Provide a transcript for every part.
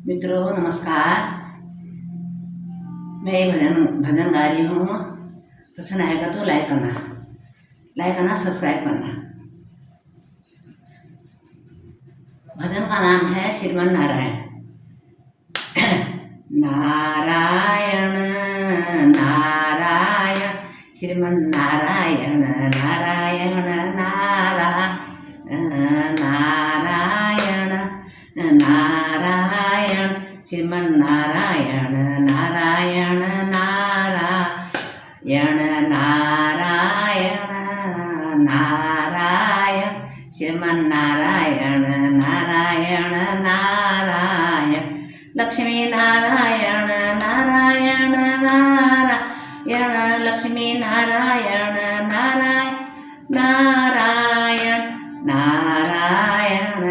मित्रों नमस्कार। मैं भजन गा रही हूँ। पसंद आएगा तो लाइक करना, सब्सक्राइब करना। भजन का नाम है श्रीमन नारायण। नारायण नारायण श्रीमन नारायण, नारायण नारायण, नारायण नारायण श्रीमन नारायण, नारायण नारायण, नारायण नारायण श्रीमन नारायण, नारायण नारायण लक्ष्मी नारायण, नारायण नारायण लक्ष्मी नारायण, नारायण नारायण नारायण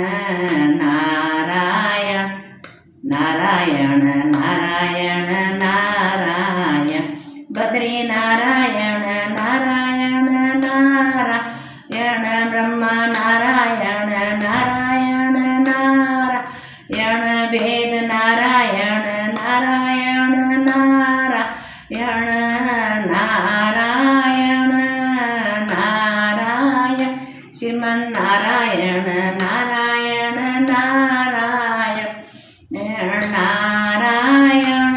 नारायण नारायण नारायण नारायण बद्री नारायण, नारायण नारायण ब्रह्मा नारायण, नारायण नारायण वेद नारायण, नारायण नारायण नारायण नारायण श्रीमन नारायण, नारायण नारायण नारायण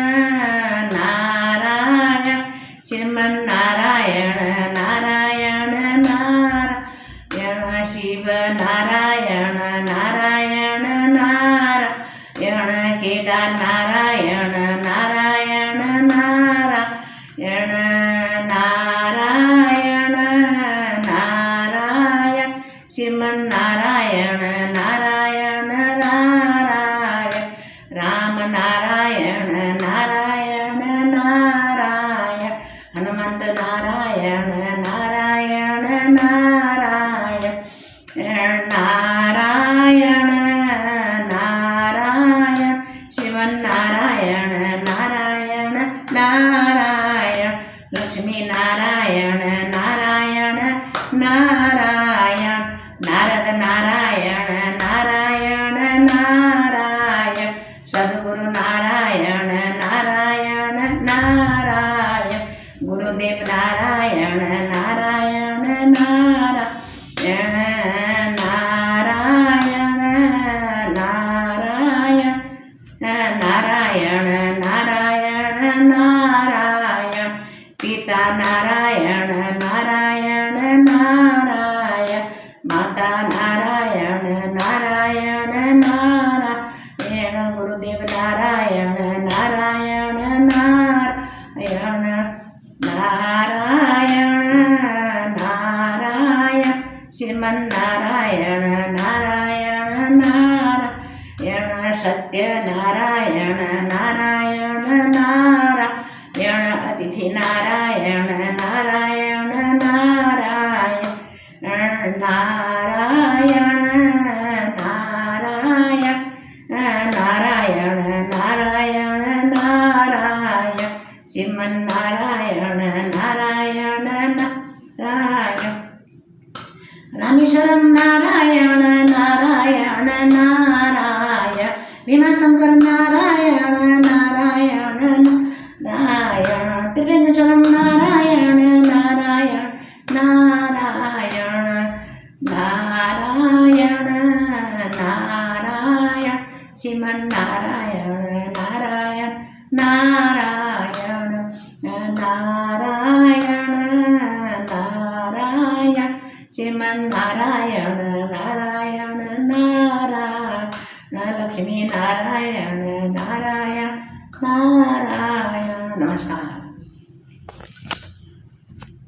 नारायण श्रीमन नारायण, नारायण नारायण शिव नारायण, नारायण नारायण केदार नारायण, नारायण नारायण नारायण नारायण श्रीमन नारायण, नारायण नारायण राम नारायण, नारायण नारायण हनुमंत नारायण, नारायण नारायण नारायण नारायण शिवन नारायण, नारायण नारायण लक्ष्मी नारायण, नारायण नारायण नारद नारायण, नारायण नारायण सद्गुरु नारायण, नारायण नारायण गुरुदेव नारायण, नारायण नारायण नारायण नारायण नारायण नारायण नारायण पिता नारायण, नारायण नारायण माता नारायण, नारायण नारायण गुरुदेव नारायण, नारायण नारायण नारायण नारायण श्रीमन नारायण, नारायण नारायण सत्य नारायण, नारायण नारायण अतिथि नारायण, नारायण नारायण नारायण नारायण नारायण नारायण नारायण श्रीमन नारायण, नारायण नारायण रामेश्वरम नारायण, नारायण नारायण भीमाशंकर नारायण, नारायण नारायण त्रिवेंद्रचरम नारायण, नारायण नारायण नारायण नारायण श्रीमन नारायण, नारायण नारायण नारायण नारायण श्रीमन नारायण, नारायण नारायण लक्ष्मी नारायण, नारायण नारायण नमस्कार।